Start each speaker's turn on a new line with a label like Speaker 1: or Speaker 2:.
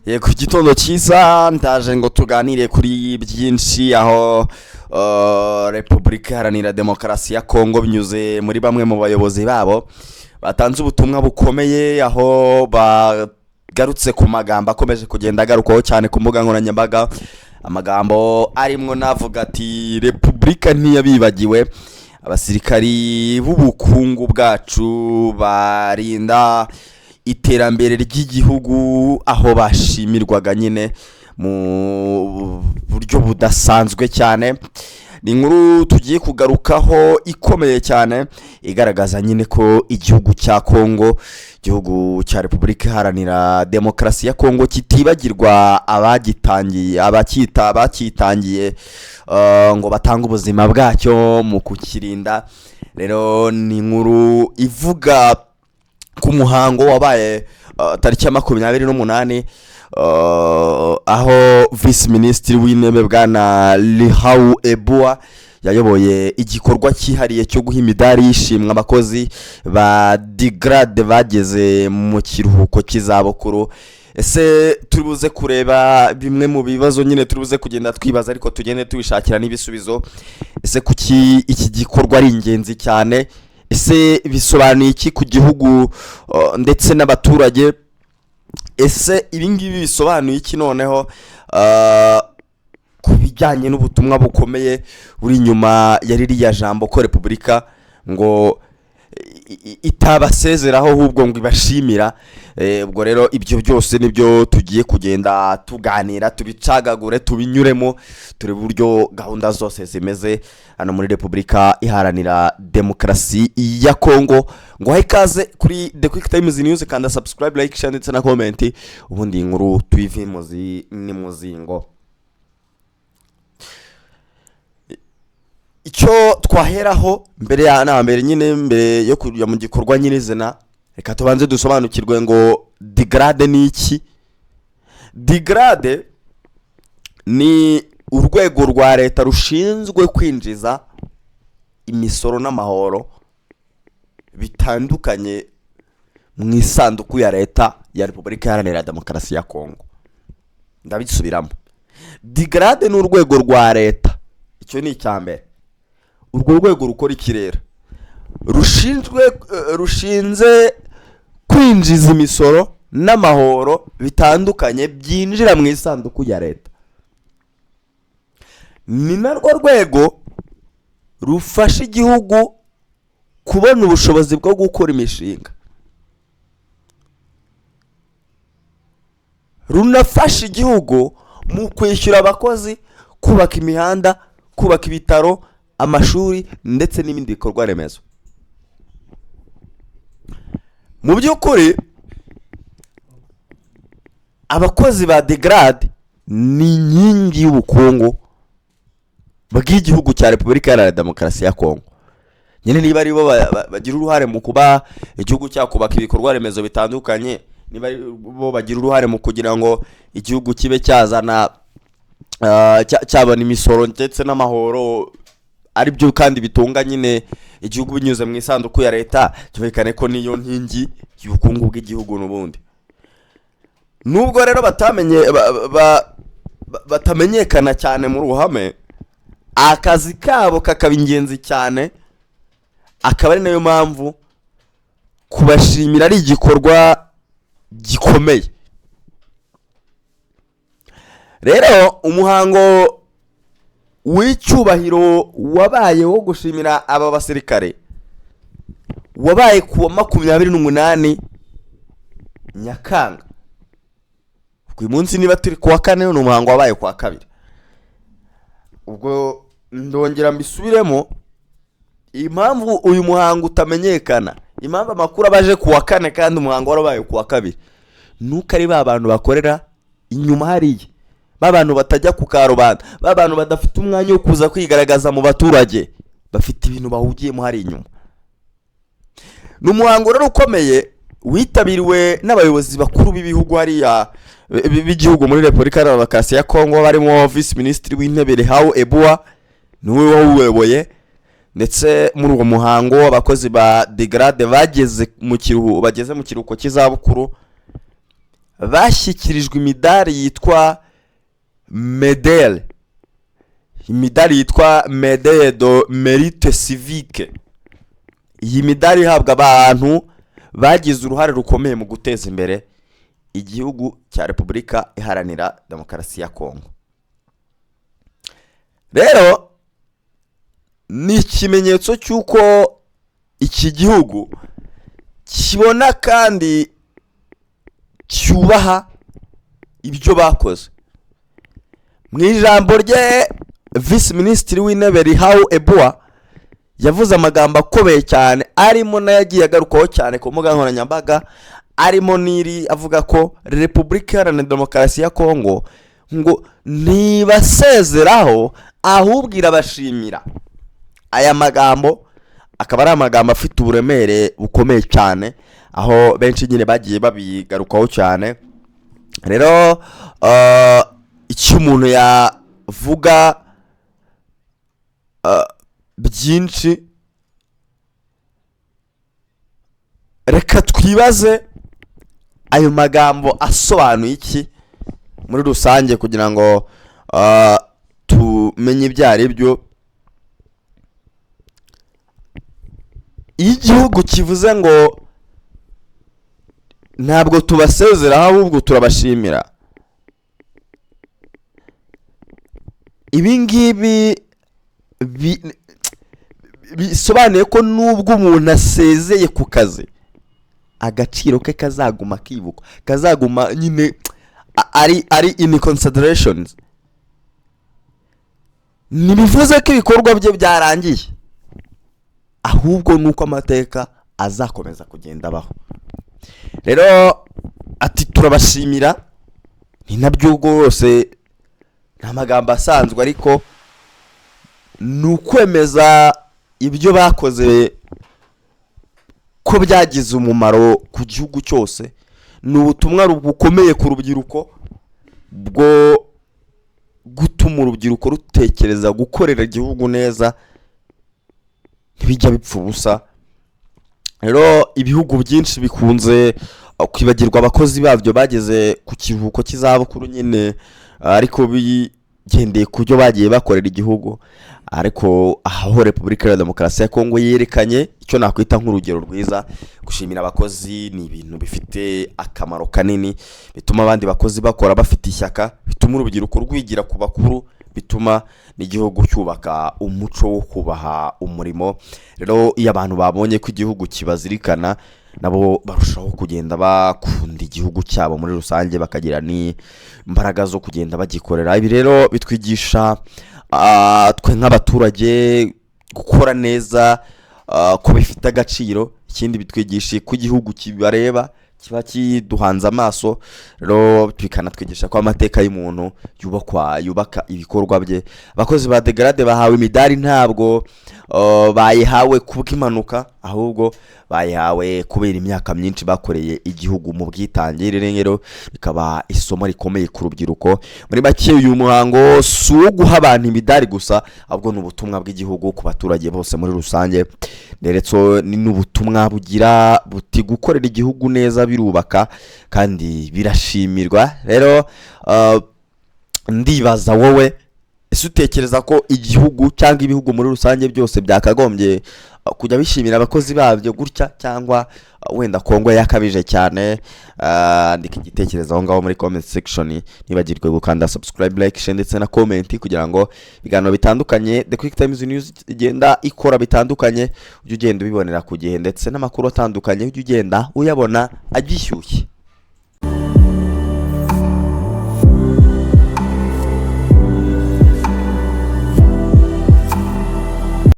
Speaker 1: Ku gitondo cyiza ndaje ngo tuganire kuri byinshi aho Repubulika Iharanira Demokarasi ya Kongo binyuze muri bamwe mu bayobozi babo batanze ubutumwa bukomeye aho bagarutse ku magambo akomeje kugenda agarukaho cyane ku mbuga nkoranyambaga, amagambo arimwo navuga ati Repubulika ntiyabibagiwe, abasirikari b'ubukungu bwacu barinda iterambere ry'igihugu aho bashimirwaga nyine mu buryo budasanzwe cyane. Ni inkuru tugiye kugarukaho ikomeye cyane igaragaza nyine ko igihugu cya Kongo, igihugu cya Repubulika Iharanira Demokarasi ya Kongo kitibagirwa abakitangiye ngo batange ubuzima bwacyo mu kukirinda. Rero ni inkuru ivuga ku muhango wabaye tariki ya 28 aho Vice Minisitiri w'intebe bwana Lihau Ebua yayoboye igikorwa cyihariye cyo guha imidari y'ishimwe abakozi ba Digrade bageze mu kiruhuko cy'izabukuru. Ese turibuze kureba bimwe mu bibazo nyine turibuze kugenda twibaza, ariko tugende tubishakira n'ibisubizo. Ese kuki iki gikorwa ari ingenzi cyane? Ese bisobanuye iki ku gihugu ndetse n'abaturage? Ese ibingibi bisobanuye iki noneho ku bijyanye n'ubutumwa bukomeye buri inyuma ya ririya jambo ko Repubulika ngo itabasezeraho ahubwo ngo ibashimira? Ubwo rero ibyo byose nibyo tugiye kugenda tuganira, tubicagagure, tubinyuremo, turi buryo gahunda zose zimeze hano muri Repubulika Iharanira Demokarasi ya Kongo. Ngo haye ikaze kuri The Quick Times News, kanda subscribe, like, share ndetse na comment, ubundi inkuru tuyive ni muzingo. Icyo twaheraho mbere nyine mbere yo kujya mu gikorwa nyirizina, reka tubanze dusobanukirwe ngo Digrade ni iki. Digrade ni urwego rwa leta rushinzwe kwinjiza imisoro n'amahoro bitandukanye mu isanduku ya leta ya Repubulika Iharanira Demokarasi ya Kongo. Ndabisubiramo, Digrade ni urwego rwa leta, icyo ni icyambere. Urwo rwego rukora ikirere rushinze kwinjiza imisoro n'amahoro bitandukanye byinjira mu isanduku ya leta. Ni narwo rwego rufasha igihugu kubona ubushobozi bwo gukora imishinga, runafasha igihugu mu kwishyura abakozi, kubaka imihanda, kubaka ibitaro, amashuri ndetse n'ibindi bikorwa remezo. Mu by'ukuri abakozi ba Digrade ni inkingi y'ubukungu bw'igihugu cya Repubulika Iharanira Demokarasi ya Kongo. Nyine niba ari bo bagira uruhare mu kuba igihugu cyakubaka ibikorwa remezo bitandukanye, niba ari bo bagira uruhare mu kugira ngo igihugu kibe cyazana cyabona imisoro ndetse n'amahoro, ari byo kandi bitunga nyine igihugu binyuze mu isanduku ya leta, cyumvikane ko niyo nkingi y'ubukungu bw'igihugu n'ubundi. Nubwo rero batamenyekana cyane mu ruhame, akazi kabo kakaba ingenzi cyane, akaba ari nayo mpamvu kubashimira ari igikorwa gikomeye. Rero umuhango w'icyubahiro wabaye wo gushimira aba basirikare wabaye ku 28 Nyakanga. Uyu munsi niba turi ku wa 4, ni umuhango wabaye ku wa 2. Ubwo ndongera mbisubiremo, impamvu uyu muhango utamenyekana, impamvu amakuru abaje ku wa 4 kandi umuhango warabaye ku wa 2, nuko ari ba bantu bakorera inyuma hariya, babantu batajya ku karubanda, babantu badafite umwanya wo kuza kwigaragaza mu baturage, bafite ibintu bahugiyemo hari inyuma. N'umuhango rero ukomeye witabiriwe n'abayobozi bakuru b'ibihugu hariya b'igihugu muri Repubulika Iharanira Demokarasi ya Kongo, barimo Vice Minisitiri w'intebe Lihau Ebua, niwe wawuyoboye. Ndetse muri uwo muhango abakozi ba Digrade bageze mu kiruhuko cy'izabukuru bashyikirijwe imidari yitwa medele, imidari yitwa medele de mérite civique. Iyi midari ihabwa abantu bagize uruhare rukomeye mu guteza imbere igihugu cya Repubulika Iharanira Demokarasi ya Kongo. Rero ni ikimenyetso cy'uko iki gihugu kibona kandi cyubaha ibyo bakoze. Mu ijambo rye Vice Minisitiri w'Intebe Rihawu Ebua yavuze amagambo akomeye cyane, arimo n'ayagiye agarukaho cyane ku mbuga nkoranyambaga, arimo n'iri avuga ko Repubulika Iharanira Demokarasi ya Kongo ngo ntibasezeraho ahubwo irabashimira. Aya magambo akaba ari amagambo afite uburemere bukomeye cyane, aho benshi nyine bagiye babigarukaho cyane. Rero icyo umuntu yavuga byinshi, reka twibaze ayo magambo asobanuye iki muri rusange kugira ngo tumenye ibyo ari byo. Iyo igihugu kivuze ngo ntabwo tubasezeraho ahubwo turabashimira, ibi ngibi bisobanuye ko nubwo umuntu asezeye ku kazi, agaciro ke kazaguma kibukwa, kazaguma nyine ari in considerations. Ntibivuze ko ibikorwa bye byarangiye, ahubwo nuko amateka azakomeza kugenda abaho. Rero ati turabashimira, ni nabyo rwose nta magambo asanzwe, ariko ni ukwemeza ibyo bakoze ko byagize umumaro ku gihugu cyose. Ni ubutumwa bukomeye ku rubyiruko bwo gutuma urubyiruko rutekereza gukorera igihugu neza, ntibijya bipfa ubusa. Rero ibihugu byinshi bikunze kwibagirwa abakozi babyo bageze ku kiruhuko cy'izabukuru nyine, ariko bigendeye ku byo bagiye bakorera igihugu. Ariko aho Repubulika Iharanira Demokarasi ya Kongo yerekanye icyo nakwita nk'urugero rwiza. Gushimira abakozi ni ibintu bifite akamaro kanini, bituma abandi bakozi bakora bafite ishyaka, bituma urubyiruko rwigira ku bakuru, bituma n'igihugu cyubaka umuco wo kubaha umurimo. Rero iyo abantu babonye ko igihugu kibazirikana, nabo barushaho kugenda bakunda igihugu cyabo muri rusange, bakagira n'imbaraga zo kugenda bagikorera. Ibi rero bitwigisha twe nk'abaturage gukora neza, ko bifite agaciro. Ikindi bitwigisha ko igihugu kibareba, kiba kiduhanze amaso. Rero bikanatwigisha ko amateka y'umuntu yubaka ibikorwa bye. Abakozi ba degrade bahawe imidari ntabwo bayihawe kubw'impanuka, ahubwo bayihawe kubera imyaka myinshi bakoreye igihugu mu bwitange. Rero bikaba isomo rikomeye ku rubyiruko. Muri make uyu muhango si uwo guha abantu imidari gusa, ahubwo ni ubutumwa bw'igihugu ku baturage bose muri rusange, ndetse ni n'ubutumwa bugira buti gukorera igihugu neza birubaka kandi birashimirwa. Rero ndibaza wowe, ese utekereza ko igihugu cyangwa ibihugu muri rusange byose byakagombye kujya bishimira abakozi babyo gutya, cyangwa wenda Kongo yakabije cyane? Andika igitekerezo aho ngaho muri comment section. Ntibagirwe gukanda subscribe, like, share ndetse na comment kugira ngo ibiganiro bitandukanye The Quick Times News igenda ikora bitandukanye ujye ugenda ubibonera ku gihe, ndetse n'amakuru atandukanye ujye ugenda uyabona agishyushye.